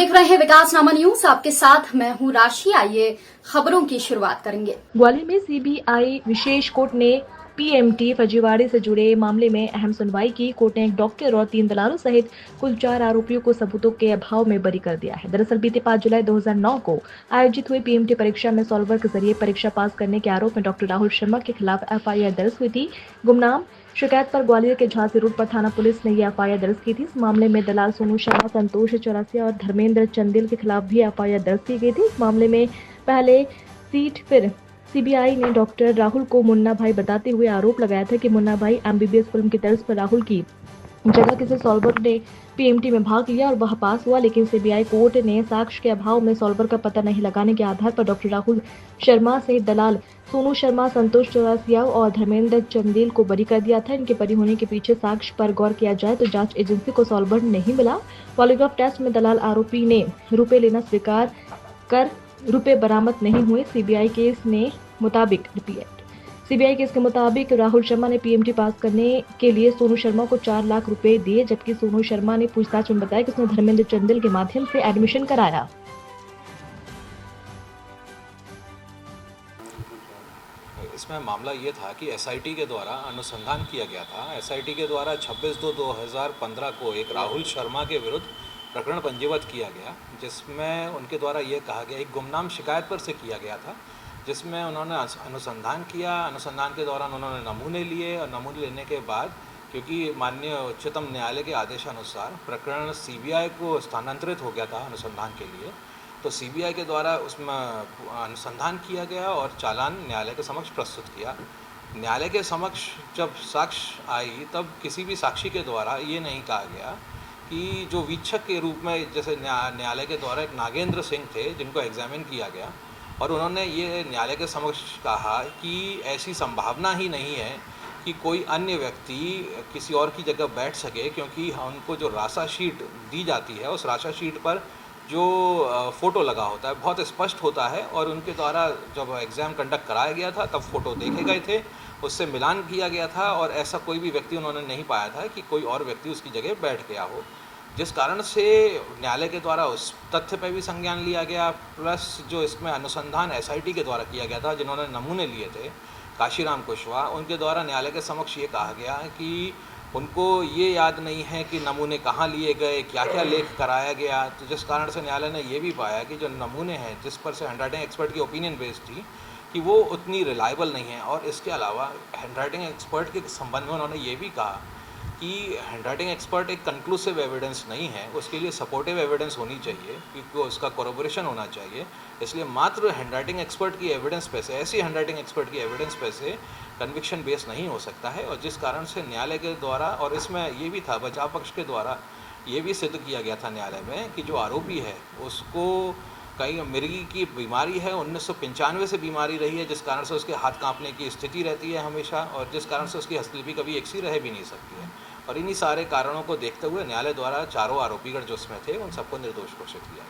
देख रहे हैं विकासनामा न्यूज, आपके साथ मैं हूं राशि। आइए खबरों की शुरुआत करेंगे। ग्वालियर में सीबीआई विशेष कोर्ट ने पीएमटी फर्जीवाड़े से जुड़े मामले में अहम सुनवाई की। कोर्ट ने एक डॉक्टर और 3 दलालों सहित कुल 4 आरोपियों को सबूतों के अभाव में बरी कर दिया है। दरअसल बीते 5 जुलाई 2009 को आयोजित हुई पीएमटी परीक्षा में सॉल्वर के जरिए परीक्षा पास करने के आरोप में डॉक्टर राहुल शर्मा के खिलाफ एफआईआर दर्ज हुई थी। गुमनाम शिकायत पर ग्वालियर के झांसी रोड पर थाना पुलिस ने यह एफआईआर दर्ज की थी। इस मामले में दलाल सोनू शर्मा, संतोष चौरसिया और धर्मेंद्र चंदेल के खिलाफ भी एफआईआर दर्ज की गई थी। इस मामले में पहले सीट फिर सीबीआई ने डॉक्टर राहुल को मुन्ना भाई बताते हुए आरोप लगाया था कि मुन्ना भाई एमबीबीएस फिल्म की तर्ज पर राहुल की जगह किसी सॉल्वर ने पीएमटी में भाग लिया और वह पास हुआ। लेकिन सीबीआई कोर्ट ने साक्ष्य के अभाव में सॉल्वर का पता नहीं लगाने के आधार पर डॉक्टर राहुल शर्मा सहित दलाल सोनू शर्मा, संतोष चौरसिया और धर्मेंद्र चंदेल को बरी कर दिया था। इनके बरी होने के पीछे साक्ष्य पर गौर किया जाए तो जांच एजेंसी को सॉल्वर नहीं मिला। पॉलीग्राफ टेस्ट में दलाल आरोपी ने रुपए लेना स्वीकार कर रुपए बरामद नहीं हुए। सीबीआई केस के मुताबिक राहुल शर्मा ने पीएमटी पास करने के लिए सोनू शर्मा को 4 लाख रुपए दिए, जबकि सोनू शर्मा ने पूछताछ में बताया कि उसने धर्मेंद्र चंदेल के माध्यम से एडमिशन कराया। इसमें मामला ये था कि एसआईटी के द्वारा अनुसंधान किया गया था। एसआईटी के द्वारा 26/2/2015 को एक राहुल शर्मा के विरुद्ध प्रकरण पंजीबद्ध किया गया, जिसमें उनके द्वारा ये कहा गया, एक गुमनाम शिकायत पर से किया गया था, जिसमें उन्होंने अनुसंधान किया। अनुसंधान के दौरान उन्होंने नमूने लिए और नमूने लेने के बाद, क्योंकि माननीय उच्चतम न्यायालय के आदेशानुसार प्रकरण सीबीआई को स्थानांतरित हो गया था अनुसंधान के लिए, तो सीबीआई के द्वारा उसमें अनुसंधान किया गया और चालान न्यायालय के समक्ष प्रस्तुत किया। न्यायालय के समक्ष जब साक्ष्य आई तब किसी भी साक्षी के द्वारा ये नहीं कहा गया कि जो वीक्षक के रूप में, जैसे न्यायालय के द्वारा एक नागेंद्र सिंह थे जिनको एग्जामिन किया गया, और उन्होंने ये न्यायालय के समक्ष कहा कि ऐसी संभावना ही नहीं है कि कोई अन्य व्यक्ति किसी और की जगह बैठ सके, क्योंकि उनको जो राशा शीट दी जाती है उस राशा शीट पर जो फ़ोटो लगा होता है बहुत स्पष्ट होता है, और उनके द्वारा जब एग्ज़ाम कंडक्ट कराया गया था तब फ़ोटो देखे गए थे, उससे मिलान किया गया था, और ऐसा कोई भी व्यक्ति उन्होंने नहीं पाया था कि कोई और व्यक्ति उसकी जगह बैठ गया हो, जिस कारण से न्यायालय के द्वारा उस तथ्य पर भी संज्ञान लिया गया। प्लस जो इसमें अनुसंधान एसआईटी के द्वारा किया गया था, जिन्होंने नमूने लिए थे, काशीराम कुशवाहा, उनके द्वारा न्यायालय के समक्ष ये कहा गया कि उनको ये याद नहीं है कि नमूने कहाँ लिए गए, क्या क्या लेख कराया गया, तो जिस कारण से न्यायालय ने ये भी पाया कि जो नमूने हैं जिस पर से हैंडराइटिंग एक्सपर्ट की ओपिनियन बेस्ड थी कि वो उतनी रिलायबल नहीं है। और इसके अलावा हैंडराइटिंग एक्सपर्ट के संबंध में उन्होंने ये भी कहा कि हैंडराइटिंग एक्सपर्ट एक कंक्लूसिव एविडेंस नहीं है, उसके लिए सपोर्टिव एविडेंस होनी चाहिए, क्योंकि उसका कोरोबोरेशन होना चाहिए। इसलिए मात्र हैंडराइटिंग एक्सपर्ट की एविडेंस पे से, ऐसी हैंडराइटिंग एक्सपर्ट की एविडेंस पे से कन्विक्शन बेस नहीं हो सकता है। और जिस कारण से न्यायालय के द्वारा, और इसमें ये भी था बचाव पक्ष के द्वारा ये भी सिद्ध किया गया था न्यायालय में कि जो आरोपी है उसको कहीं मिर्गी की बीमारी है, 1995 से बीमारी रही है, जिस कारण से उसके हाथ कांपने की स्थिति रहती है हमेशा, और जिस कारण से उसकी हस्तलिपि कभी एक सी रह भी नहीं सकती है। और इन्हीं सारे कारणों को देखते हुए न्यायालय द्वारा चारों आरोपीगण जो उसमें थे उन सबको निर्दोष घोषित किया।